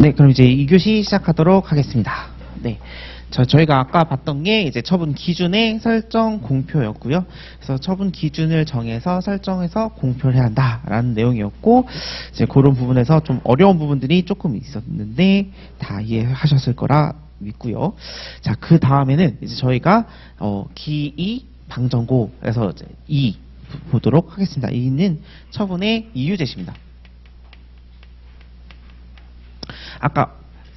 네, 그럼 이제 2교시 시작하도록 하겠습니다. 네. 저희가 아까 봤던 게 이제 처분 기준의 설정 공표였고요. 그래서 처분 기준을 정해서 설정해서 공표를 해야 한다라는 내용이었고, 이제 그런 부분에서 좀 어려운 부분들이 조금 있었는데 다 이해하셨을 거라 믿고요. 자, 그 다음에는 이제 저희가 기이 방정고에서 이제 2 보도록 하겠습니다. 2는 처분의 이유 제시입니다. 아까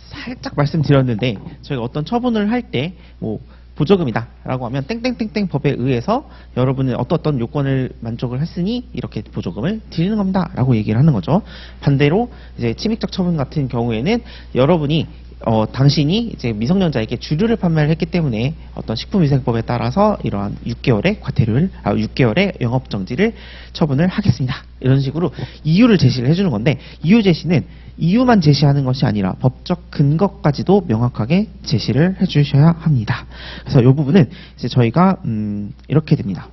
살짝 말씀드렸는데 저희가 어떤 처분을 할 때 뭐 보조금이다 라고 하면 땡땡땡땡 법에 의해서 여러분은 어떤 요건을 만족을 했으니 이렇게 보조금을 드리는 겁니다 라고 얘기를 하는 거죠. 반대로 이제 침입적 처분 같은 경우에는 여러분이 당신이 이제 미성년자에게 주류를 판매를 했기 때문에 어떤 식품위생법에 따라서 이러한 6개월의 과태료를 6개월의 영업정지를 처분을 하겠습니다. 이런 식으로 이유를 제시를 해주는 건데, 이유 제시는 이유만 제시하는 것이 아니라 법적 근거까지도 명확하게 제시를 해주셔야 합니다. 그래서 이 부분은 이제 저희가 이렇게 됩니다.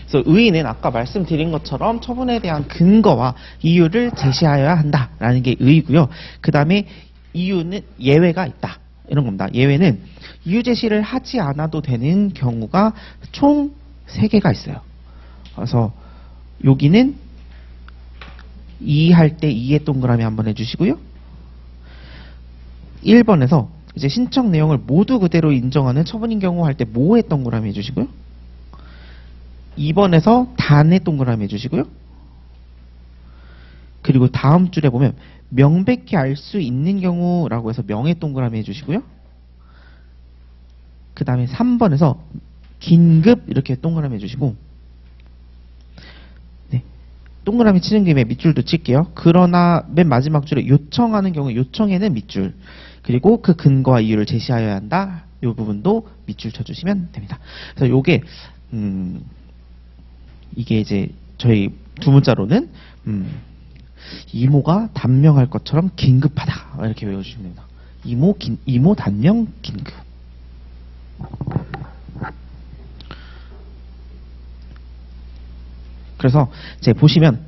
그래서 의의는 아까 말씀드린 것처럼 처분에 대한 근거와 이유를 제시하여야 한다라는 게 의의고요. 그 다음에 이유는 예외가 있다. 이런 겁니다. 예외는 이유 제시를 하지 않아도 되는 경우가 총 3개가 있어요. 그래서 여기는 2 할 때 2의 동그라미 한번 해주시고요. 1번에서 이제 신청 내용을 모두 그대로 인정하는 처분인 경우 할 때 모의 동그라미 해주시고요. 2번에서 단의 동그라미 해주시고요. 그리고 다음 줄에 보면 명백히 알 수 있는 경우라고 해서 명의 동그라미 해주시고요. 그 다음에 3번에서 긴급 이렇게 동그라미 해주시고, 네, 동그라미 치는 김에 밑줄도 칠게요. 그러나 맨 마지막 줄에 요청하는 경우 요청에는 밑줄, 그리고 그 근거와 이유를 제시하여야 한다. 이 부분도 밑줄 쳐주시면 됩니다. 그래서 요게 이게 이제 저희 두 문자로는 이모가 단명할 것처럼 긴급하다 이렇게 외워주시면 됩니다. 이모 단명 긴급. 그래서 이제 보시면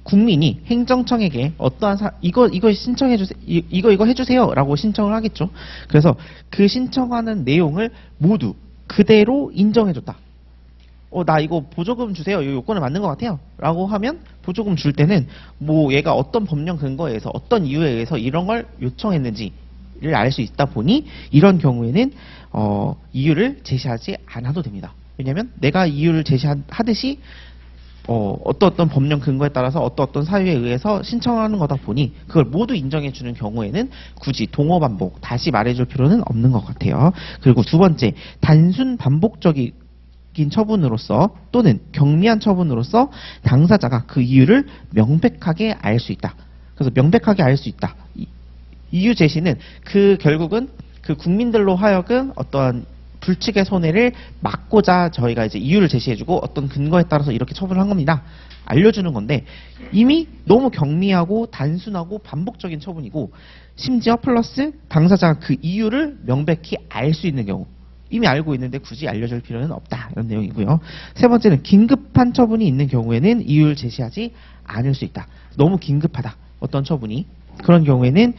국민이 행정청에게 어떠한 이거 신청해 주세요, 이거 해주세요라고 신청을 하겠죠. 그래서 그 신청하는 내용을 모두 그대로 인정해줬다. 나 이거 보조금 주세요. 이 요건에 맞는 것 같아요. 라고 하면 보조금 줄 때는 뭐 얘가 어떤 법령 근거에 의해서 어떤 이유에 의해서 이런 걸 요청했는지를 알 수 있다 보니 이런 경우에는 이유를 제시하지 않아도 됩니다. 왜냐하면 내가 이유를 제시하듯이 어떤 법령 근거에 따라서 어떤 사유에 의해서 신청하는 거다 보니 그걸 모두 인정해 주는 경우에는 굳이 동어 반복 다시 말해줄 필요는 없는 것 같아요. 그리고 두 번째, 단순 반복적인 처분으로서 또는 경미한 처분으로서 당사자가 그 이유를 명백하게 알 수 있다. 그래서 명백하게 알 수 있다. 이유 제시는 결국은 그 국민들로 하여금 어떠한 불측의 손해를 막고자 저희가 이제 이유를 제시해주고 어떤 근거에 따라서 이렇게 처분을 한 겁니다. 알려주는 건데 이미 너무 경미하고 단순하고 반복적인 처분이고 심지어 플러스 당사자가 그 이유를 명백히 알 수 있는 경우, 이미 알고 있는데 굳이 알려줄 필요는 없다. 이런 내용이고요. 세 번째는 긴급한 처분이 있는 경우에는 이유를 제시하지 않을 수 있다. 너무 긴급하다. 어떤 처분이. 그런 경우에는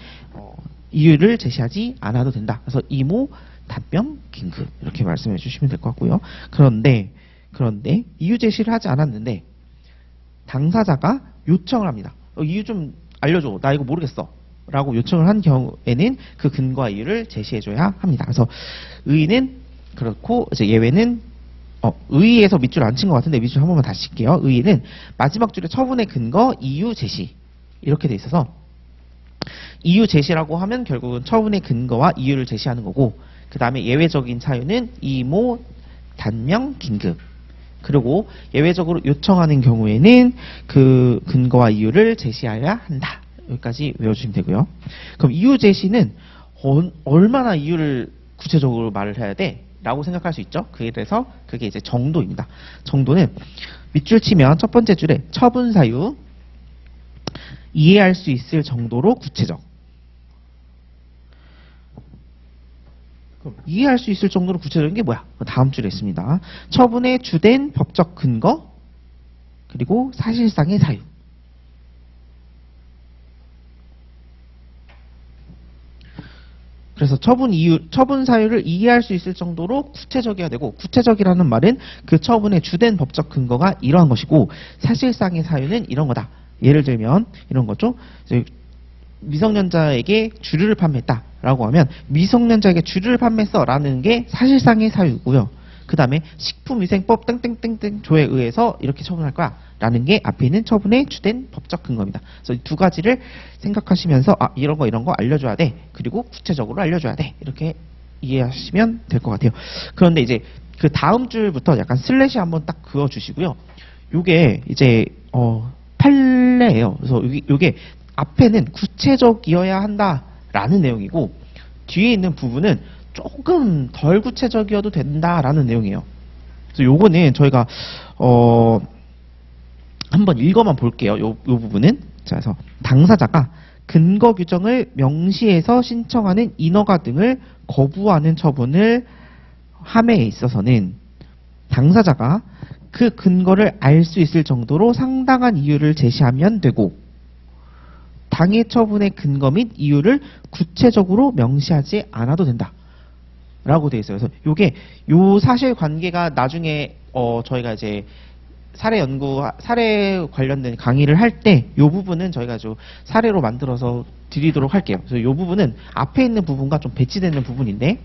이유를 제시하지 않아도 된다. 그래서 이모, 단명, 긴급 이렇게 말씀해 주시면 될 것 같고요. 그런데 이유 제시를 하지 않았는데 당사자가 요청을 합니다. 이유 좀 알려줘. 나 이거 모르겠어. 라고 요청을 한 경우에는 그 근거와 이유를 제시해줘야 합니다. 그래서 의의는 그렇고 이제 예외는 의의에서 밑줄 안 친 것 같은데 밑줄 한 번만 다시 칠게요. 의의는 마지막 줄에 처분의 근거, 이유 제시 이렇게 돼 있어서 이유 제시라고 하면 결국은 처분의 근거와 이유를 제시하는 거고, 그 다음에 예외적인 사유는 이모, 단명, 긴급. 그리고 예외적으로 요청하는 경우에는 그 근거와 이유를 제시해야 한다. 여기까지 외워주시면 되고요. 그럼 이유 제시는 얼마나 이유를 구체적으로 말을 해야 돼? 라고 생각할 수 있죠. 그래서 그게 이제 정도입니다. 정도는 밑줄 치면 첫 번째 줄에 처분 사유, 이해할 수 있을 정도로 구체적. 이해할 수 있을 정도로 구체적인 게 뭐야? 다음 줄에 있습니다. 처분의 주된 법적 근거, 그리고 사실상의 사유. 그래서 처분 사유를 이해할 수 있을 정도로 구체적이어야 되고, 구체적이라는 말은 그 처분의 주된 법적 근거가 이러한 것이고, 사실상의 사유는 이런 거다. 예를 들면 이런 거죠. 미성년자에게 주류를 판매했다라고 하면 미성년자에게 주류를 판매했어라는 게 사실상의 사유고요. 그 다음에 식품위생법 땡땡땡땡 조에 의해서 이렇게 처분할 거야 라는 게 앞에 있는 처분의 주된 법적 근거입니다. 그래서 이 두 가지를 생각하시면서 이런 거 알려줘야 돼. 그리고 구체적으로 알려줘야 돼. 이렇게 이해하시면 될 것 같아요. 그런데 이제 그 다음 줄부터 약간 슬래시 한번 딱 그어주시고요. 요게 이제 판례예요. 그래서 요게 앞에는 구체적이어야 한다라는 내용이고, 뒤에 있는 부분은 조금 덜 구체적이어도 된다라는 내용이에요. 그래서 요거는 저희가 한번 읽어만 볼게요. 요 부분은. 자, 그래서 당사자가 근거 규정을 명시해서 신청하는 인허가 등을 거부하는 처분을 함에 있어서는 당사자가 그 근거를 알 수 있을 정도로 상당한 이유를 제시하면 되고, 당해 처분의 근거 및 이유를 구체적으로 명시하지 않아도 된다. 라고 되어 있어요. 그래서 요게 요 사실 관계가 나중에 저희가 이제 사례 관련된 강의를 할 때 요 부분은 저희가 좀 사례로 만들어서 드리도록 할게요. 그래서 요 부분은 앞에 있는 부분과 좀 배치되는 부분인데,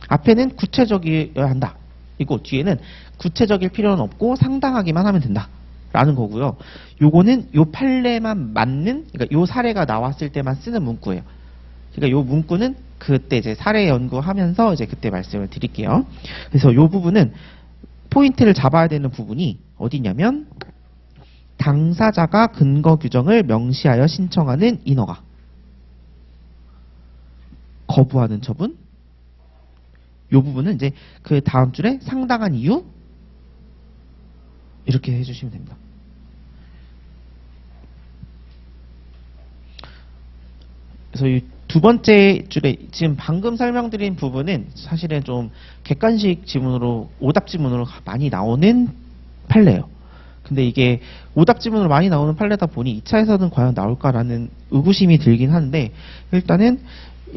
앞에는 구체적이어야 한다. 그리고 뒤에는 구체적일 필요는 없고 상당하기만 하면 된다. 라는 거고요. 요거는 요 판례만 맞는, 그러니까 요 사례가 나왔을 때만 쓰는 문구예요. 그러니까 요 문구는 그때 이제 사례 연구하면서 이제 그때 말씀을 드릴게요. 그래서 요 부분은 포인트를 잡아야 되는 부분이 어디냐면, 당사자가 근거 규정을 명시하여 신청하는 인허가, 거부하는 처분, 요 부분은 이제 그 다음 줄에 상당한 이유, 이렇게 해주시면 됩니다. 그래서 이 두 번째 줄에 지금 방금 설명드린 부분은 사실은 좀 객관식 지문으로, 오답 지문으로 많이 나오는 판례예요. 근데 이게 오답 지문으로 많이 나오는 판례다 보니 2차에서는 과연 나올까라는 의구심이 들긴 하는데, 일단은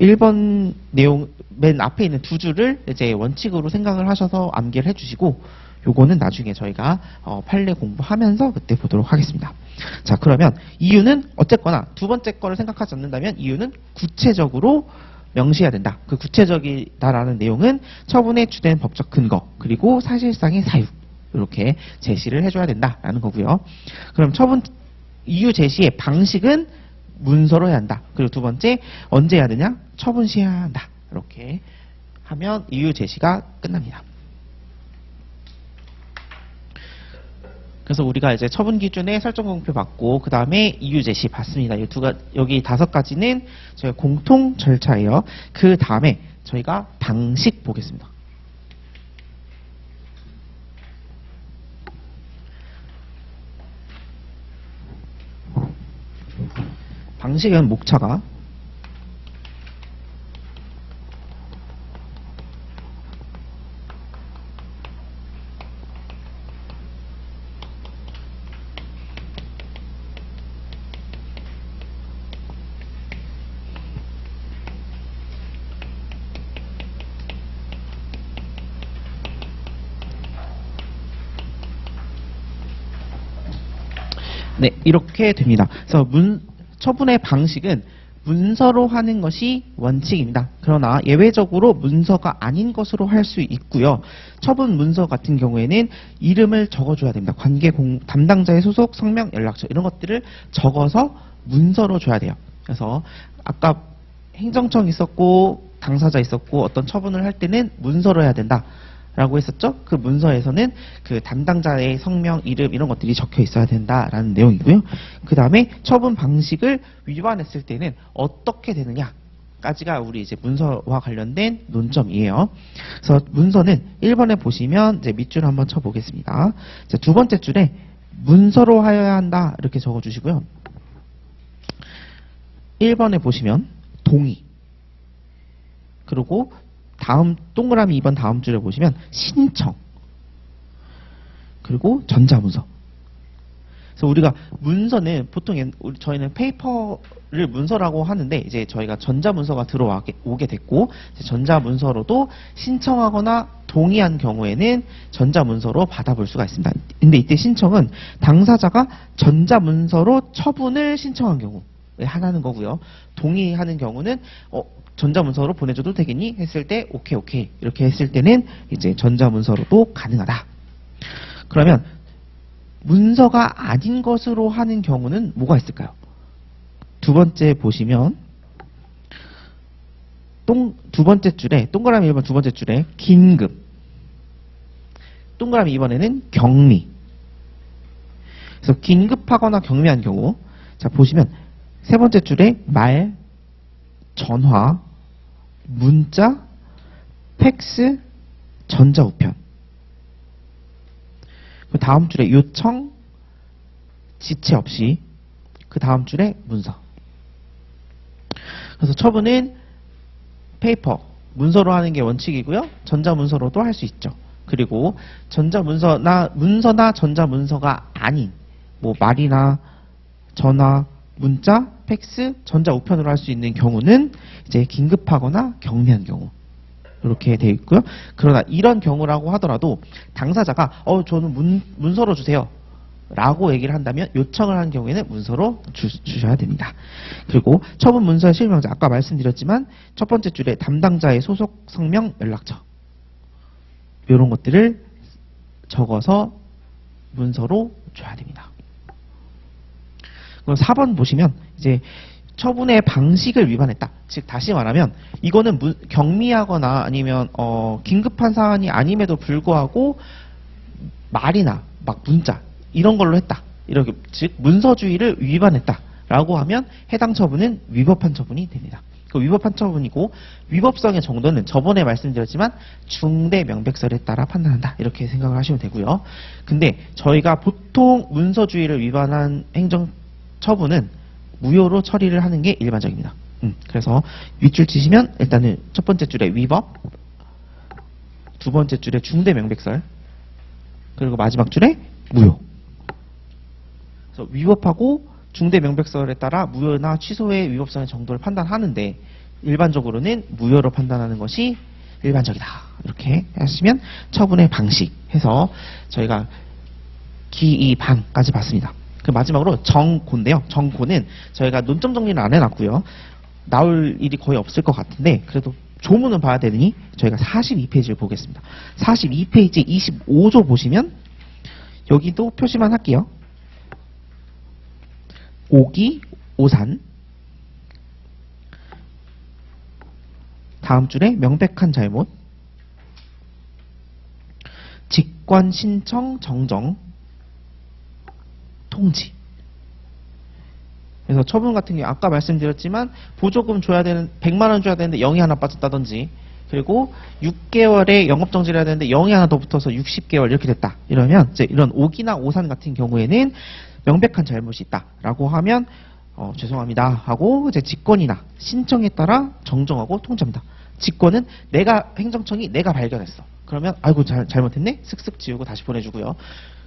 1번 내용 맨 앞에 있는 두 줄을 이제 원칙으로 생각을 하셔서 암기를 해주시고, 요거는 나중에 저희가 판례 공부하면서 그때 보도록 하겠습니다. 자, 그러면 이유는 어쨌거나 두 번째 거를 생각하지 않는다면 이유는 구체적으로 명시해야 된다. 그 구체적이다라는 내용은 처분의 주된 법적 근거, 그리고 사실상의 사유, 이렇게 제시를 해줘야 된다라는 거고요. 그럼 처분 이유 제시의 방식은 문서로 해야 한다. 그리고 두 번째, 언제 해야 되냐? 처분 시 해야 한다. 이렇게 하면 이유 제시가 끝납니다. 그래서 우리가 이제 처분 기준에 설정 공표 받고, 그 다음에 이유 제시 받습니다. 여기 5가지는 저희 공통 절차예요. 그 다음에 저희가 방식 보겠습니다. 방식은 목차가 네, 이렇게 됩니다. 그래서 처분의 방식은 문서로 하는 것이 원칙입니다. 그러나 예외적으로 문서가 아닌 것으로 할 수 있고요. 처분 문서 같은 경우에는 이름을 적어줘야 됩니다. 담당자의 소속, 성명, 연락처 이런 것들을 적어서 문서로 줘야 돼요. 그래서 아까 행정청 있었고 당사자 있었고 어떤 처분을 할 때는 문서로 해야 된다. 라고 했었죠? 그 문서에서는 그 담당자의 성명, 이름 이런 것들이 적혀 있어야 된다라는 내용이고요. 그 다음에 처분 방식을 위반했을 때는 어떻게 되느냐까지가 우리 이제 문서와 관련된 논점이에요. 그래서 문서는 1번에 보시면 이제 밑줄 한번 쳐보겠습니다. 자, 두 번째 줄에 문서로 하여야 한다 이렇게 적어주시고요. 1번에 보시면 동의, 그리고 다음 동그라미 2번 다음 줄에 보시면 신청, 그리고 전자문서. 그래서 우리가 문서는 보통 저희는 페이퍼를 문서라고 하는데 이제 저희가 전자문서가 들어오게 됐고 이제 전자문서로도 신청하거나 동의한 경우에는 전자문서로 받아볼 수가 있습니다. 근데 이때 신청은 당사자가 전자문서로 처분을 신청한 경우에 하나는 거고요. 동의하는 경우는 전자문서로 보내줘도 되겠니? 했을 때 오케이 오케이 이렇게 했을 때는 이제 전자문서로도 가능하다. 그러면 문서가 아닌 것으로 하는 경우는 뭐가 있을까요? 두 번째 보시면 두 번째 줄에 동그라미 1번 두 번째 줄에 긴급, 동그라미 2번에는 격리. 그래서 긴급하거나 격리한 경우, 자 보시면 세 번째 줄에 말, 전화, 문자, 팩스, 전자우편. 그 다음 줄에 요청, 지체 없이, 그 다음 줄에 문서. 그래서 처분은 페이퍼, 문서로 하는 게 원칙이고요. 전자문서로도 할 수 있죠. 그리고 문서나 전자문서가 아닌 뭐 말이나 전화, 문자, 팩스, 전자우편으로 할 수 있는 경우는 이제 긴급하거나 격리한 경우 이렇게 되어 있고요. 그러나 이런 경우라고 하더라도 당사자가 저는 문서로 주세요 라고 얘기를 한다면 요청을 한 경우에는 문서로 주셔야 됩니다. 그리고 처분 문서의 실명자, 아까 말씀드렸지만 첫 번째 줄에 담당자의 소속 성명 연락처 이런 것들을 적어서 문서로 줘야 됩니다. 그럼 4번 보시면 이제 처분의 방식을 위반했다. 즉 다시 말하면 이거는 경미하거나 아니면 긴급한 사안이 아님에도 불구하고 말이나 막 문자 이런 걸로 했다. 이렇게 즉 문서주의를 위반했다라고 하면 해당 처분은 위법한 처분이 됩니다. 그 위법한 처분이고 위법성의 정도는 저번에 말씀드렸지만 중대 명백설에 따라 판단한다. 이렇게 생각을 하시면 되고요. 근데 저희가 보통 문서주의를 위반한 행정 처분은 무효로 처리를 하는 게 일반적입니다. 그래서 윗줄 치시면 일단은 첫 번째 줄에 위법, 두 번째 줄에 중대 명백설, 그리고 마지막 줄에 무효. 그래서 위법하고 중대 명백설에 따라 무효나 취소의 위법성의 정도를 판단하는데 일반적으로는 무효로 판단하는 것이 일반적이다. 이렇게 하시면 처분의 방식 해서 저희가 기, 이, 반까지 봤습니다. 그 마지막으로 정고인데요. 정고는 저희가 논점 정리는 안 해놨고요. 나올 일이 거의 없을 것 같은데 그래도 조문은 봐야 되니 저희가 42페이지를 보겠습니다. 42페이지 25조 보시면 여기도 표시만 할게요. 오기, 오산, 다음 줄에 명백한 잘못, 직권 신청 정정, 통지. 그래서 처분 같은 게 아까 말씀드렸지만 보조금 줘야 되는 100만 원 줘야 되는데 0이 하나 빠졌다든지 그리고 6개월에 영업정지를 해야 되는데 0이 하나 더 붙어서 60개월 이렇게 됐다. 이러면 이제 이런 오기나 오산 같은 경우에는 명백한 잘못이 있다라고 하면 죄송합니다 하고 이제 직권이나 신청에 따라 정정하고 통지합니다. 직권은 행정청이 내가 발견했어. 그러면 아이고 잘못했네 슥슥 지우고 다시 보내주고요.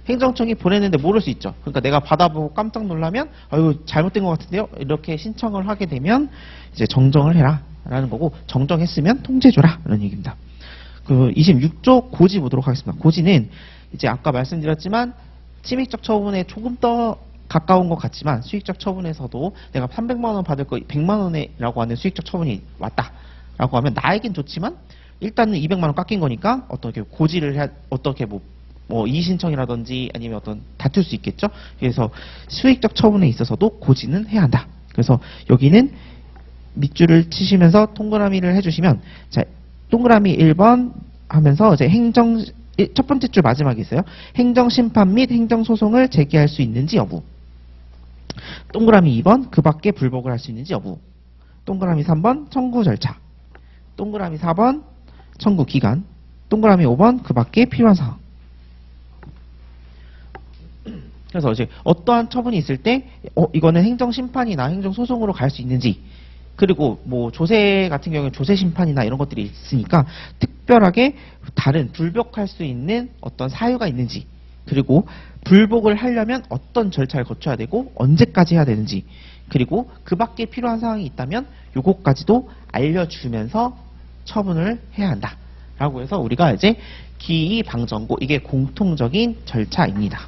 행정청이 보냈는데 모를 수 있죠. 그러니까 내가 받아보고 깜짝 놀라면 아이고 잘못된 것 같은데요. 이렇게 신청을 하게 되면 이제 정정을 해라 라는 거고 정정했으면 통지해줘라 라는 얘기입니다. 그 26조 고지 보도록 하겠습니다. 고지는 이제 아까 말씀드렸지만 침익적 처분에 조금 더 가까운 것 같지만 수익적 처분에서도 내가 300만 원 받을 거 100만 원이라고 하는 수익적 처분이 왔다라고 하면 나에겐 좋지만 일단은 200만 원 깎인 거니까 어떻게 고지를 어떻게 뭐 이의신청이라든지 아니면 어떤 다툴 수 있겠죠. 그래서 수익적 처분에 있어서도 고지는 해야 한다. 그래서 여기는 밑줄을 치시면서 동그라미를 해주시면 자 동그라미 1번 하면서 이제 첫 번째 줄 마지막에 있어요. 행정심판 및 행정소송을 제기할 수 있는지 여부. 동그라미 2번 그 밖에 불복을 할 수 있는지 여부. 동그라미 3번 청구 절차. 동그라미 4번 청구 기간. 동그라미 5번 그 밖에 필요한 사항. 그래서 이제 어떠한 처분이 있을 때 이거는 행정심판이나 행정소송으로 갈 수 있는지, 그리고 뭐 조세 같은 경우에 조세심판이나 이런 것들이 있으니까 특별하게 다른 불복할 수 있는 어떤 사유가 있는지, 그리고 불복을 하려면 어떤 절차를 거쳐야 되고 언제까지 해야 되는지, 그리고 그 밖에 필요한 사항이 있다면 요것까지도 알려주면서 처분을 해야 한다 라고 해서 우리가 이제 기이방정고, 이게 공통적인 절차입니다.